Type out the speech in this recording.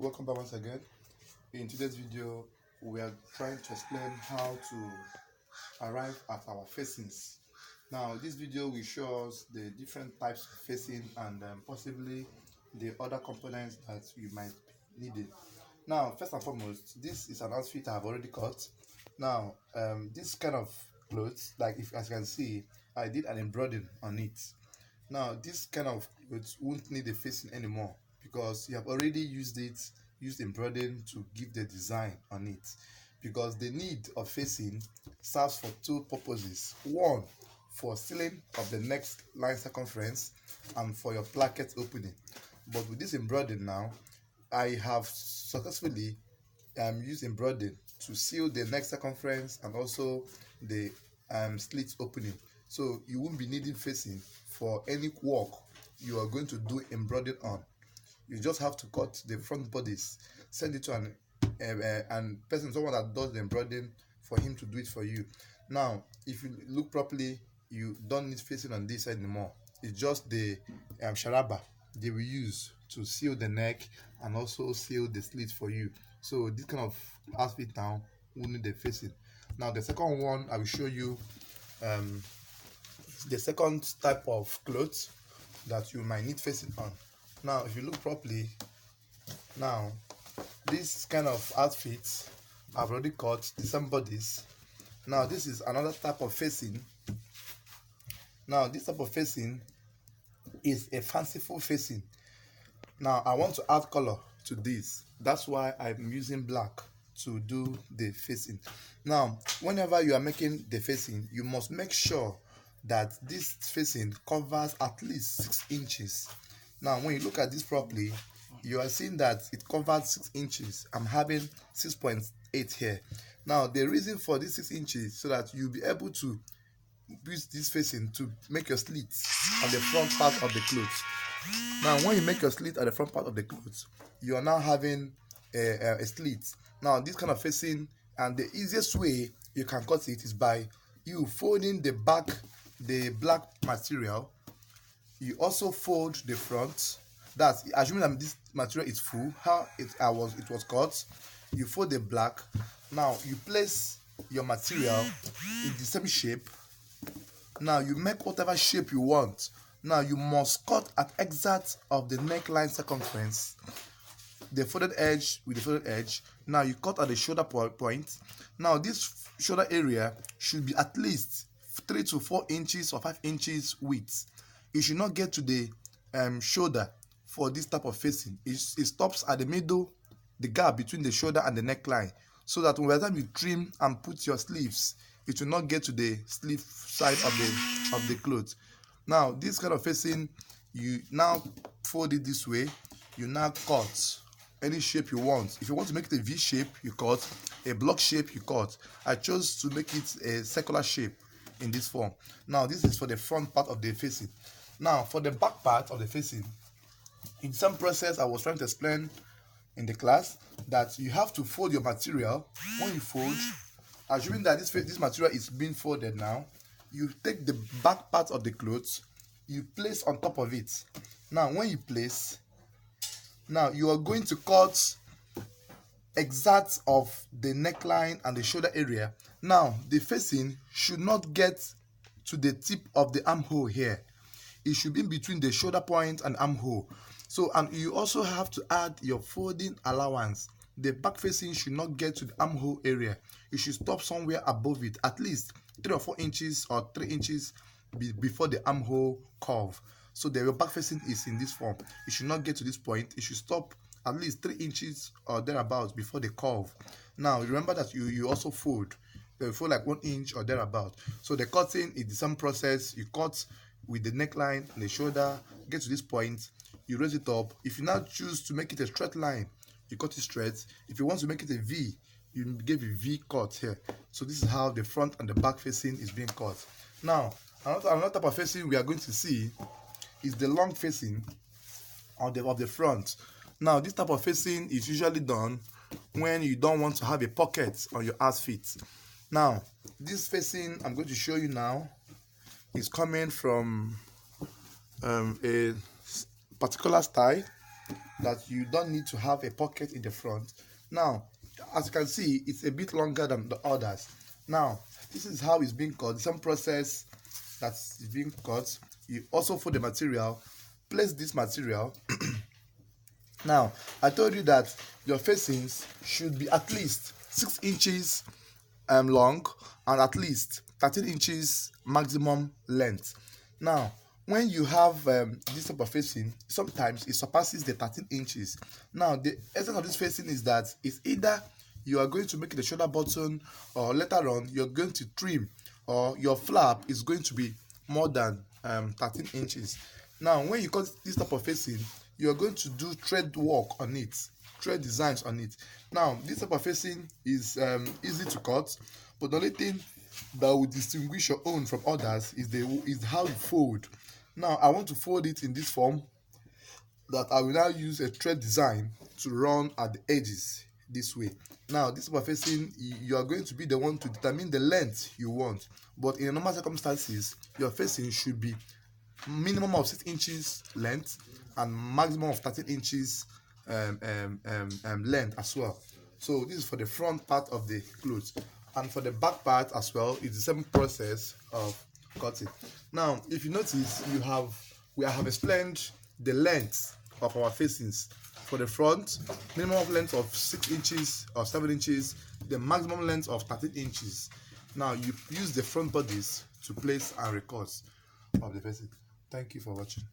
Welcome back once again. In today's video, we are trying to explain how to arrive at our facings. Now, this video will show us the different types of facing and possibly the other components that you might be needing. Now, first and foremost, this is an outfit I have already cut. Now, this kind of clothes, like if as you can see, I did an embroidering on it. Now, this kind of clothes won't need a facing anymore because you have already used embroidering to give the design on it. Because the need of facing serves for two purposes. One, for sealing of the next line circumference and for your placket opening. But with this embroidering now, I have successfully used embroidering to seal the neck circumference and also the slit opening. So you won't be needing facing for any work you are going to do embroidered on. You just have to cut the front bodies, send it to someone that does the embroidering for him to do it for you. Now, if you look properly, you don't need facing on this anymore. It's just the sharaba they will use to seal the neck and also seal the slit for you. So this kind of outfit now will need the facing. Now the second one I will show you the second type of clothes that you might need facing on. Now if you look properly, now this kind of outfit I've already cut the same bodies. Now this is another type of facing. Now this type of facing is a fanciful facing. Now I want to add color to this. That's why I'm using black to do the facing. Now whenever you are making the facing, you must make sure that this facing covers at least 6 inches. Now when you look at this properly, you are seeing that it covers 6 inches. I'm having 6.8 here. Now the reason for this 6 inches so that you'll be able to use this facing to make your slits on the front part of the clothes. Now when you make your slit at the front part of the clothes, you are now having a slit. Now this kind of facing, and the easiest way you can cut it is by you folding the black material. You also fold the front. That's assuming that this material is full. How it was cut, you fold the black. Now you place your material in the same shape. Now you make whatever shape you want. Now you must cut at exact of the neckline circumference, the folded edge with the folded edge. Now you cut at the shoulder point. Now this shoulder area should be at least 3 to 4 inches or 5 inches width. You should not get to the shoulder for this type of facing. It stops at the middle, the gap between the shoulder and the neckline, so that by the time you trim and put your sleeves, it will not get to the sleeve side of the clothes. Now this kind of facing, you now fold it this way. You now cut any shape you want. If you want to make it a V shape, you cut. A block shape, you cut. I chose to make it a circular shape in this form. Now this is for the front part of the facing. Now for the back part of the facing, in some process I was trying to explain in the class that you have to fold your material. When you fold, assuming that this material is being folded now, you take the back part of the clothes, you place on top of it. Now when you place, now you are going to cut exact of the neckline and the shoulder area. Now the facing should not get to the tip of the armhole here. It should be in between the shoulder point and armhole. So, and you also have to add your folding allowance. The back facing should not get to the armhole area. It should stop somewhere above it, at least 3 or 4 inches or 3 inches before the armhole curve. So the back facing is in this form. It should not get to this point. It should stop at least 3 inches or thereabouts before the curve. Now remember that you also fold. You fold like 1 inch or thereabouts. So the cutting is the same process. You cut with the neckline and the shoulder, get to this point, you raise it up. If you now choose to make it a straight line, you cut it straight. If you want to make it a V, you give a V cut here. So this is how the front and the back facing is being cut. Now another type of facing we are going to see is the long facing of the front. Now this type of facing is usually done when you don't want to have a pocket on your outfit. Now this facing I'm going to show you now is coming from a particular style that you don't need to have a pocket in the front. Now, as you can see, it's a bit longer than the others. Now, this is how it's being cut. The same process that's being cut. You also fold the material, place this material. Now, I told you that your facings should be at least 6 inches long and at least 13 inches maximum length. Now, when you have this type of facing, sometimes it surpasses the 13 inches. Now, the essence of this facing is that it's either you are going to make it a shoulder button, or later on you're going to trim, or your flap is going to be more than 13 inches. Now, when you cut this type of facing, you're going to do thread work on it, thread designs on it. Now, this type of facing is easy to cut, but the only thing that will distinguish your own from others is how you fold. Now, I want to fold it in this form that I will now use a thread design to run at the edges this way. Now, this type of facing, you are going to be the one to determine the length you want, but in normal circumstances, your facing should be minimum of 6 inches length and maximum of 13 inches length as well. So this is for the front part of the clothes, and for the back part as well, it's the same process of cutting. Now, if you notice, we have explained the length of our facings. For the front, minimum length of 6 inches or 7 inches, the maximum length of 13 inches. Now you use the front bodies to place and record of the facing. Thank you for watching.